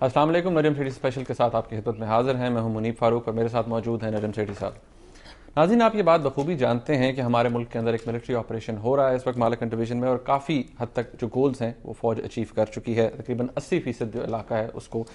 अस्सलाम वालेकुम। नरीम सेठी स्पेशल के साथ आपकी खिदमत में हाजिर हैं। मैं हूं मुनीब फारूक और मेरे साथ मौजूद हैं नरीम सेठी साहब। नाज़रीन, आप ये बात बखूबी जानते हैं कि हमारे मुल्क के अंदर एक मिलिट्री ऑपरेशन हो रहा है इस वक्त मालकन डिवीज़न में, और काफ़ी हद तक जो गोल्स हैं वो फ़ौज अचीव कर चुकी है। तकरीबन 80% जो इलाका है उसको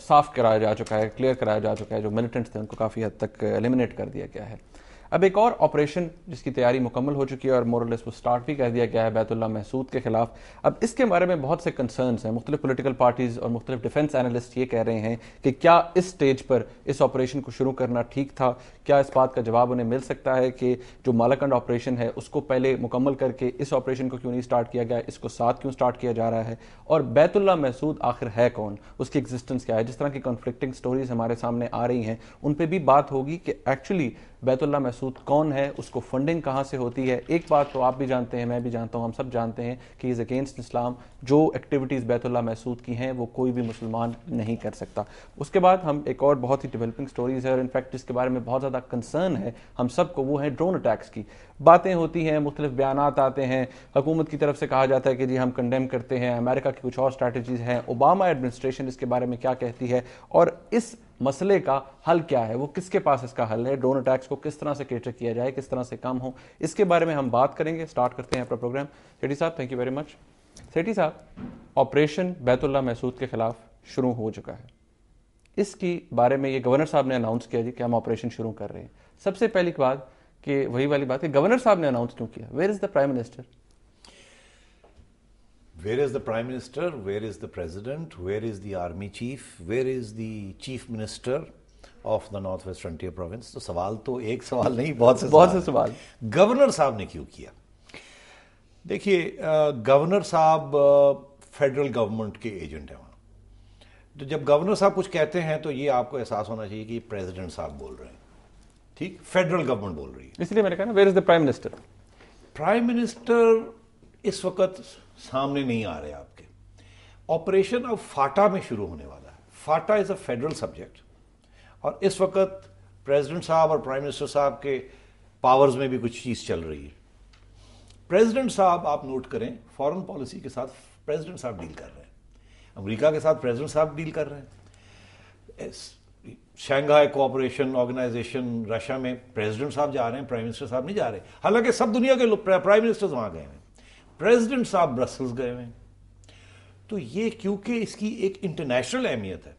साफ़ कराया जा चुका है, क्लियर कराया जा चुका है। जो मिलिटेंट्स थे उनको काफ़ी हद तक एलिमिनेट कर दिया गया है। अब एक और ऑपरेशन जिसकी तैयारी मुकम्मल हो चुकी है और मोरलेस वो स्टार्ट भी कर दिया गया है बैतुल्लाह महसूद के खिलाफ। अब इसके बारे में बहुत से कंसर्न्स हैं। मुख्तलिफ पोलिटिकल पार्टीज़ और मुख्तलिफ डिफेंस एनालिस्ट ये कह रहे हैं कि क्या इस स्टेज पर इस ऑपरेशन को शुरू करना ठीक था। क्या इस बात का जवाब उन्हें मिल सकता है कि जो मालाकंड ऑपरेशन है उसको पहले मुकम्मल करके इस ऑपरेशन को क्यों नहीं स्टार्ट किया गया, इसको साथ क्यों स्टार्ट किया जा रहा है, और बैतुल्लाह महसूद आखिर है कौन, उसकी एग्जिस्टेंस क्या है। जिस तरह की कॉन्फ्लिक्टिंग स्टोरीज हमारे सामने आ रही हैं उन पर भी बात होगी कि एक्चुअली बैतुल्लाह महसूद कौन है, उसको फंडिंग कहाँ से होती है। एक बात तो आप भी जानते हैं, मैं भी जानता हूँ, हम सब जानते हैं कि इज़ अगेंस्ट इस्लाम। जो एक्टिविटीज़ बैतुल्लाह महसूद की हैं वो कोई भी मुसलमान नहीं कर सकता। उसके बाद हम एक और बहुत ही डेवलपिंग स्टोरीज़ है और इनफैक्ट जिसके बारे में बहुत ज़्यादा कंसर्न है हम सबको, वो है ड्रोन अटैक्स की। बातें होती हैं, मुख्तलिफ बयानात आते हैं, हुकूमत की तरफ से कहा जाता है कि जी हम कंडेम करते हैं, अमेरिका की कुछ और स्ट्रैटेजीज़ हैं, ओबामा एडमिनिस्ट्रेशन इसके बारे में क्या कहती है और इस मसले का हल क्या है, वो किसके पास इसका हल है, ड्रोन अटैक्स को किस तरह से कैटर किया जाए, किस तरह से कम हो, इसके बारे में हम बात करेंगे। स्टार्ट करते हैं अपना प्रोग्राम। सेठी साहब, थैंक यू वेरी मच। सेठी साहब, ऑपरेशन बैतुल्लाह महसूद के खिलाफ शुरू हो चुका है। इसकी बारे में ये गवर्नर साहब ने अनाउंस किया जी कि हम ऑपरेशन शुरू कर रहे हैं। सबसे पहली बात कि वही वाली बात है, गवर्नर साहब ने अनाउंस क्यों किया? Where is the prime minister? Where is the Prime Minister? Where is the President? Where is the Army Chief? Where is the Chief Minister of the North West Frontier Province? तो सवाल तो एक सवाल नहीं, बहुत से सवाल। गवर्नर साहब ने क्यों किया? देखिए, गवर्नर साहब फेडरल गवर्नमेंट के एजेंट हैं वहाँ। तो जब गवर्नर साहब कुछ कहते हैं तो ये आपको एहसास होना चाहिए कि प्रेसिडेंट साहब बोल रहे हैं, ठीक, फेडरल गवर्नमेंट बोल रही है। इसलिए मैंने कहा ना, where is the prime minister? Prime minister इस वक्त सामने नहीं आ रहे आपके। ऑपरेशन अब फाटा में शुरू होने वाला है। फाटा इज अ फेडरल सब्जेक्ट और इस वक्त प्रेसिडेंट साहब और प्राइम मिनिस्टर साहब के पावर्स में भी कुछ चीज चल रही है। प्रेसिडेंट साहब, आप नोट करें, फॉरेन पॉलिसी के साथ प्रेसिडेंट साहब डील कर रहे हैं, अमेरिका के साथ प्रेसिडेंट साहब डील कर रहे हैं, शंघाई कोऑपरेशन ऑर्गेनाइजेशन रशिया में प्रेसिडेंट साहब जा रहे हैं, प्राइम मिनिस्टर साहब नहीं जा रहे। हालांकि सब दुनिया के प्राइम मिनिस्टर्स वहां गए हैं, प्रेसिडेंट साहब ब्रसल्स गए हुए हैं। तो ये क्योंकि इसकी एक इंटरनेशनल अहमियत है,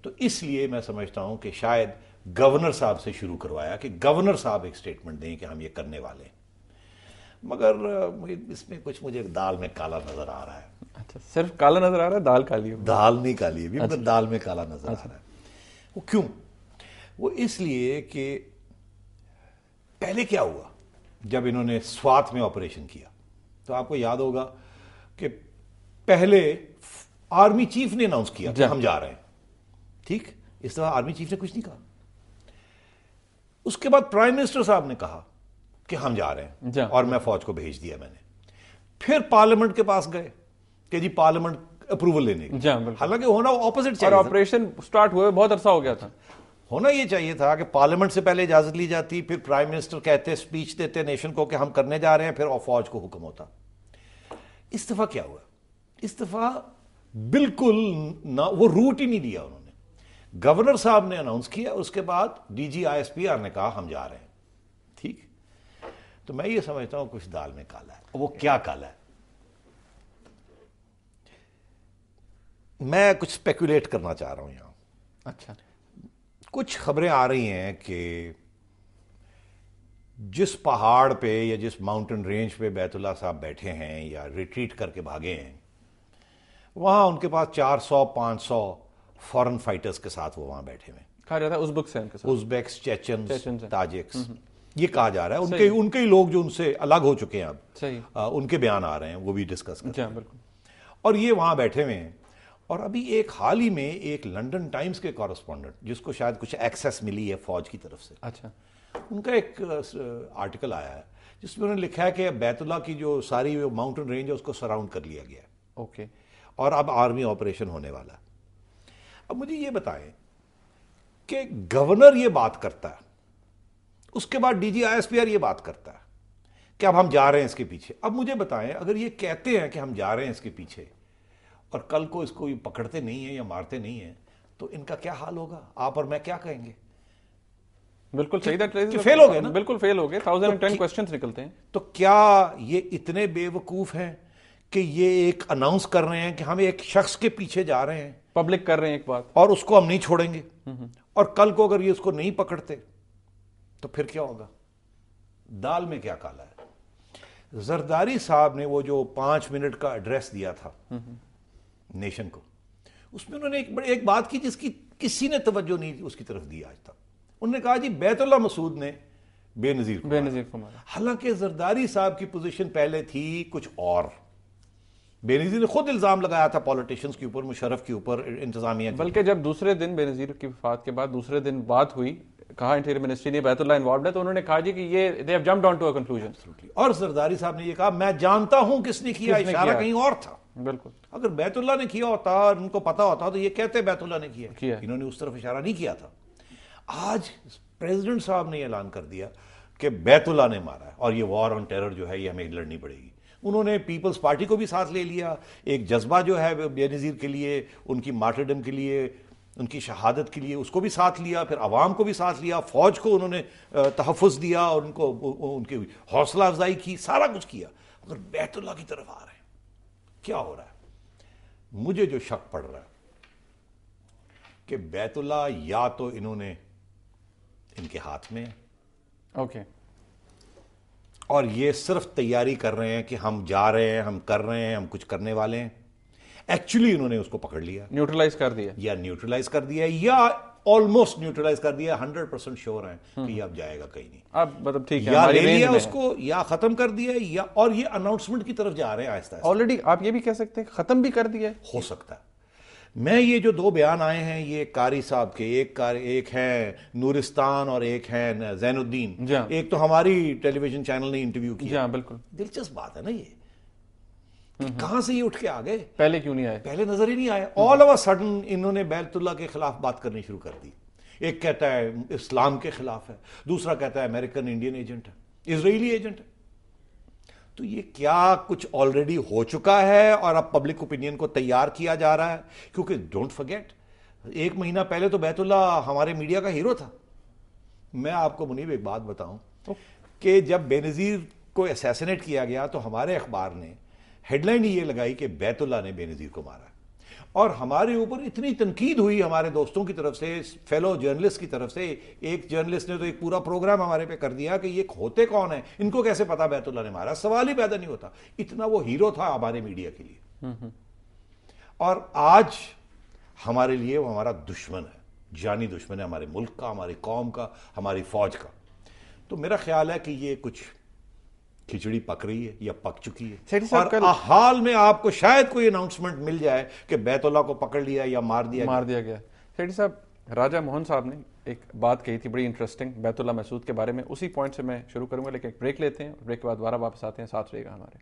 तो इसलिए मैं समझता हूं कि शायद गवर्नर साहब से शुरू करवाया कि गवर्नर साहब एक स्टेटमेंट दें कि हम ये करने वाले हैं। मगर इसमें कुछ मुझे दाल में काला नजर आ रहा है। अच्छा, सिर्फ काला नजर आ रहा है, दाल काली है? दाल नहीं काली है, मगर दाल में काला नजर अच्छा। आ रहा है। वो क्यों? वो इसलिए कि पहले क्या हुआ जब इन्होंने स्वात में ऑपरेशन किया, तो आपको याद होगा कि पहले आर्मी चीफ ने अनाउंस किया कि हम जा रहे हैं, ठीक, इस तरह आर्मी चीफ ने कुछ नहीं कहा। उसके बाद प्राइम मिनिस्टर साहब ने कहा कि हम जा रहे हैं और मैं फौज को भेज दिया मैंने। फिर पार्लियामेंट के पास गए कि जी पार्लियामेंट अप्रूवल लेने की। हालांकि होना ऑपोजिट चाहिए, और ऑपरेशन स्टार्ट हुए बहुत अरसा हो गया था। होना ये चाहिए था कि पार्लियामेंट से पहले इजाजत ली जाती, फिर प्राइम मिनिस्टर कहते, स्पीच देते नेशन को कि हम करने जा रहे हैं, फिर फौज को हुक्म होता। इस दफा क्या हुआ? इस दफा बिल्कुल ना, वो रूट ही नहीं दिया उन्होंने। गवर्नर साहब ने अनाउंस किया, उसके बाद डीजी आईएसपीआर ने कहा हम जा रहे हैं, ठीक। तो मैं ये समझता हूं कुछ दाल में काला है। वो क्या काला है? मैं कुछ स्पेकुलेट करना चाह रहा हूं यहां। अच्छा, कुछ खबरें आ रही हैं कि जिस पहाड़ पे या जिस माउंटेन रेंज पे बैतुल्लाह साहब बैठे हैं या रिट्रीट करके भागे हैं, वहां उनके पास 400-500 फॉरेन फाइटर्स के साथ वो वहां बैठे हुए। कहा जाता है उज़्बेक्स, चेचन्स, ताजिक्स, ये कहा जा रहा है। उनके ही लोग जो उनसे अलग हो चुके हैं अब, सही, उनके बयान आ रहे हैं, वो भी डिस्कस करते हैं। बिल्कुल। और ये वहां बैठे हुए हैं। और अभी एक हाल ही में एक लंदन टाइम्स के कॉरेस्पॉन्डेंट, जिसको शायद कुछ एक्सेस मिली है फौज की तरफ से, अच्छा, उनका एक आर्टिकल आया है जिसमें उन्होंने लिखा है कि बैतुल्लाह की जो सारी माउंटेन रेंज है उसको सराउंड कर लिया गया है, ओके, और अब आर्मी ऑपरेशन होने वाला है। अब मुझे ये बताएं कि गवर्नर ये बात करता है, उसके बाद डीजी आईएसपीआर ये बात करता है कि अब हम जा रहे हैं इसके पीछे। अब मुझे बताएं, अगर ये कहते हैं कि हम जा रहे हैं इसके पीछे और कल को इसको ये पकड़ते नहीं है या मारते नहीं है, तो इनका क्या हाल होगा? आप और मैं क्या कहेंगे? बिल्कुल सही, कि फेल हो गए ना, बिल्कुल फेल हो गए। 1010 क्वेश्चंस निकलते हैं। तो क्या ये इतने बेवकूफ हैं कि ये एक अनाउंस कर रहे हैं कि हम एक शख्स के पीछे जा रहे हैं, पब्लिक कर रहे हैं एक बात, और उसको हम नहीं छोड़ेंगे, और कल को अगर ये उसको नहीं पकड़ते तो फिर क्या होगा? दाल में क्या काला है? जरदारी साहब ने वो जो 5 मिनट का एड्रेस दिया था नेशन को, उसमें उन्होंने एक बात की जिसकी किसी ने तवज्जो नहीं उसकी तरफ दी आज तक। उन्होंने कहा जी बेतुल्ला मसूद ने बेनजीर को मारा। हालांकि जरदारी साहब की पोजीशन पहले थी कुछ और, बेनजीर ने खुद इल्जाम लगाया था पॉलिटिशियंस के ऊपर, मुशर्रफ के ऊपर, इंतजामिया, बल्कि जब दूसरे दिन बेनजीर की वफात के बाद दूसरे दिन बात हुई, कहा इंटीरियर मिनिस्ट्री ने बैतुल्ला इन्वॉल्वड है, तो उन्होंने कहा जी कि ये they have jumped on to a conclusion. और जरदारी साहब ने ये कहा मैं जानता हूं किसने किया, इशारा कहीं और था। बिल्कुल, अगर बैतुल्ला ने किया होता और उनको पता होता तो ये कहते बैतुल्ला ने किया। इन्होंने उस तरफ इशारा नहीं किया था। आज प्रेसिडेंट साहब ने ऐलान कर दिया कि बैतुल्ला ने मारा है और ये वॉर ऑन टेरर जो है ये हमें लड़नी पड़ेगी। उन्होंने पीपल्स पार्टी को भी साथ ले लिया, एक जज्बा जो है बेनजीर के लिए, उनकी मार्टरडम के लिए, उनकी शहादत के लिए, उसको भी साथ लिया, फिर अवाम को भी साथ लिया, फौज को उन्होंने तहफ़्फ़ुज़ दिया और उनको उनकी हौसला अफजाई की, सारा कुछ किया। मगर बैतुल्ला की तरफ आ रहे हैं, क्या हो रहा है? मुझे जो शक पड़ रहा है कि बैतुल्ला या तो इन्होंने इनके हाथ में है, ओके, और ये सिर्फ तैयारी कर रहे हैं कि हम जा रहे हैं, हम कर रहे हैं, हम कुछ करने वाले हैं। एक्चुअली इन्होंने उसको पकड़ लिया, न्यूट्रलाइज कर दिया, या न्यूट्रलाइज कर दिया, या ऑलमोस्ट न्यूट्रलाइज कर दिया। 100% श्योर हैं कि ये अब जाएगा कहीं नहीं। अब मतलब ठीक है, या ले लिया उसको, या खत्म कर दिया, या और ये अनाउंसमेंट की तरफ जा रहे हैं आहिस्ता आहिस्ता। ऑलरेडी आप ये भी कह सकते हैं खत्म भी कर दिया हो सकता है। मैं ये जो 2 बयान आए हैं ये कारी साहब के, एक है नूरिस्तान और एक है जैनुद्दीन, एक तो हमारी टेलीविजन चैनल ने इंटरव्यू किया। बिल्कुल दिलचस्प बात है ना ये, कहां से ये उठ के आ गए? पहले क्यों नहीं आए? पहले नजर ही नहीं आया। ऑल ऑफ अ सडन इन्होंने बैतुल्ला के खिलाफ बात करनी शुरू कर दी। एक कहता है इस्लाम के खिलाफ है, दूसरा कहता है अमेरिकन इंडियन एजेंट है, इजरायली एजेंट है। तो ये क्या कुछ ऑलरेडी हो चुका है और अब पब्लिक ओपिनियन को तैयार किया जा रहा है? क्योंकि डोंट फॉरगेट, 1 महीना पहले तो बैतुल्ला हमारे मीडिया का हीरो था। मैं आपको मुनीब एक बात बताऊं कि जब बेनजीर को असैसिनेट किया गया तो हमारे अखबार ने हेडलाइन ये लगाई कि बैतुल्ला ने बेनजीर को मारा, और हमारे ऊपर इतनी तनकीद हुई हमारे दोस्तों की तरफ से, फेलो जर्नलिस्ट की तरफ से। एक जर्नलिस्ट ने तो एक पूरा प्रोग्राम हमारे पे कर दिया कि ये होते कौन है, इनको कैसे पता बैतुल्ला ने मारा? सवाल ही पैदा नहीं होता। इतना वो हीरो था हमारे मीडिया के लिए, और आज हमारे लिए वो हमारा दुश्मन है, जानी दुश्मन है, हमारे मुल्क का, हमारी कौम का, हमारी फौज का। तो मेरा ख्याल है कि ये कुछ खिचड़ी पक रही है या पक चुकी है, और हाल में आपको शायद कोई अनाउंसमेंट मिल जाए कि बैतुल्ला को पकड़ लिया या मार दिया गया। सेठी साहब, राजा मोहन साहब ने एक बात कही थी बड़ी इंटरेस्टिंग बैतुल्ला मसूद के बारे में, उसी पॉइंट से मैं शुरू करूंगा, लेकिन एक ब्रेक लेते हैं, ब्रेक के बाद दोबारा वापस आते हैं, साथ रहेगा हमारे।